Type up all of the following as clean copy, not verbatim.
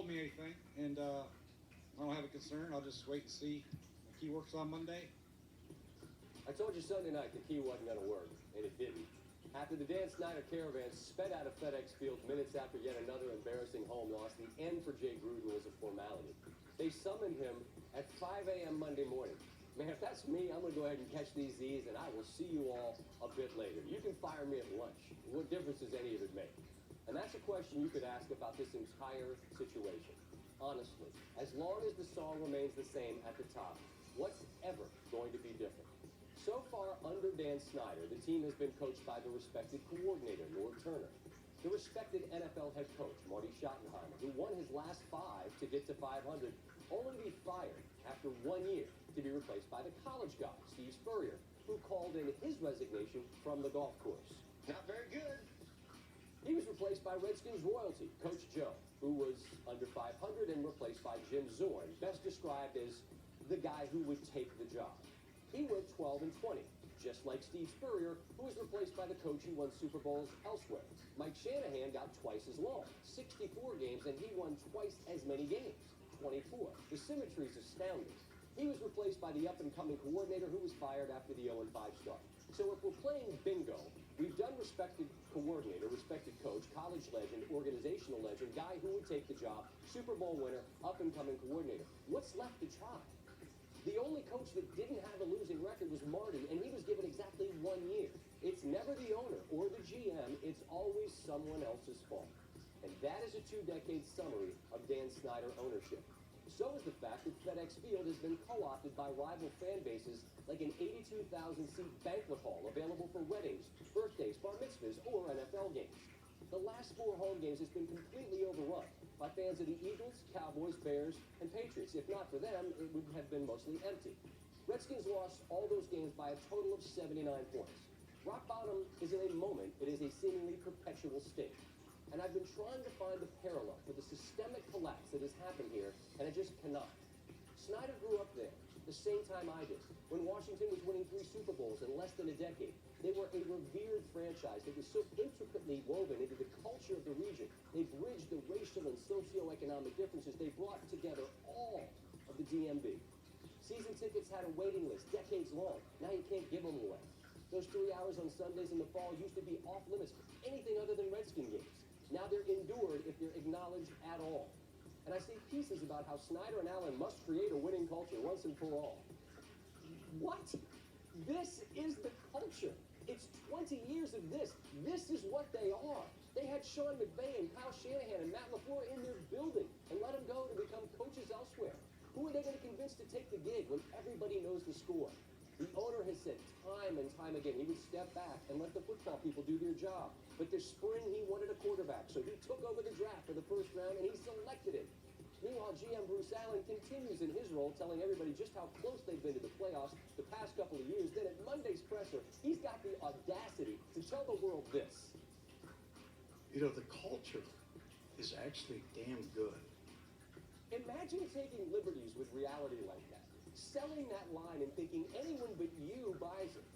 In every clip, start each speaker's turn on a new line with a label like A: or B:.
A: told me anything, and I don't have a concern. I'll just wait and see. The key works on Monday.
B: I told you Sunday night the key wasn't going to work, and it didn't. After the Dan Snyder caravan sped out of FedEx Field minutes after yet another embarrassing home loss, the end for Jay Gruden was a formality. They summoned him at 5 a.m. Monday morning. Man, if that's me, I'm going to go ahead and catch these Z's, and I will see you all a bit later. You can fire me at lunch. What difference does any of it make? And that's a question you could ask about this entire situation. Honestly, as long as the song remains the same at the top, what's ever going to be different? So far, under Dan Snyder, the team has been coached by the respected coordinator, Lord Turner, the respected NFL head coach, Marty Schottenheimer, who won his last 5 to get to 500, only to be fired after 1 year to be replaced by the college guy, Steve Spurrier, who called in his resignation from the golf course.
C: Not very good.
B: He was replaced by Redskins royalty, Coach Joe, who was under 500 and replaced by Jim Zorn, best described as the guy who would take the job. He went 12-20, just like Steve Spurrier, who was replaced by the coach who won Super Bowls elsewhere. Mike Shanahan got twice as long, 64 games, and he won twice as many games, 24. The symmetry is astounding. He was replaced by the up-and-coming coordinator who was fired after the 0-5 start. So if we're playing bingo, we've done respected coordinator, respected coach, college legend, organizational legend, guy who would take the job, Super Bowl winner, up-and-coming coordinator. What's left to try? The only coach that didn't have a losing record was Marty, and he was given exactly 1 year. It's never the owner or the GM. It's always someone else's fault. And that is a 2-decade summary of Dan Snyder ownership. So is the fact that FedEx Field has been co-opted by rival fan bases like an 82,000-seat banquet hall available for weddings, birthdays, bar mitzvahs, or NFL games. The last 4 home games has been completely overrun by fans of the Eagles, Cowboys, Bears, and Patriots. If not for them, it would have been mostly empty. Redskins lost all those games by a total of 79 points. Rock bottom isn't a moment, it is a seemingly perpetual state. And I've been trying to find the parallel for the systemic collapse that has happened here, and I just cannot. Snyder grew up there, the same time I did, when Washington was winning 3 Super Bowls in less than a decade. They were a revered franchise that was so intricately woven into the culture of the region. They bridged the racial and socioeconomic differences. They brought together all of the DMV. Season tickets had a waiting list, decades long. Now you can't give them away. Those 3 hours on Sundays in the fall used to be off limits for anything other than Redskin games. Now they're endured if they're acknowledged at all. And I see pieces about how Snyder and Allen must create a winning culture once and for all. What? This is the culture. It's 20 years of this. This is what they are. They had Sean McVay and Kyle Shanahan and Matt LaFleur in their building and let them go to become coaches elsewhere. Who are they going to convince to take the gig when everybody knows the score? The owner has said time and time again he would step back and let the football people do their job. But this spring he wanted a quarterback, so he took over the draft for the first round and he selected him. Meanwhile, GM Bruce Allen continues in his role, telling everybody just how close they've been to the playoffs the past couple of years. Then at Monday's presser, he's got the audacity to tell the world this.
D: You know, the culture is actually damn good.
B: Imagine taking liberties with reality like that, selling that line and thinking anyone but you buys it.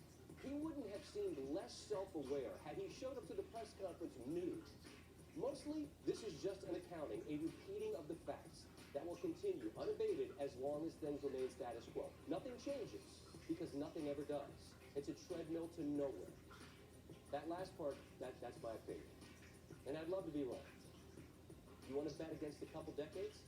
B: He wouldn't have seemed less self-aware had he showed up to the press conference nude. Mostly, this is just an accounting, a repeating of the facts that will continue unabated as long as things remain status quo. Nothing changes because nothing ever does. It's a treadmill to nowhere. That last part, that's my opinion. And I'd love to be wrong. You want to bet against a couple decades?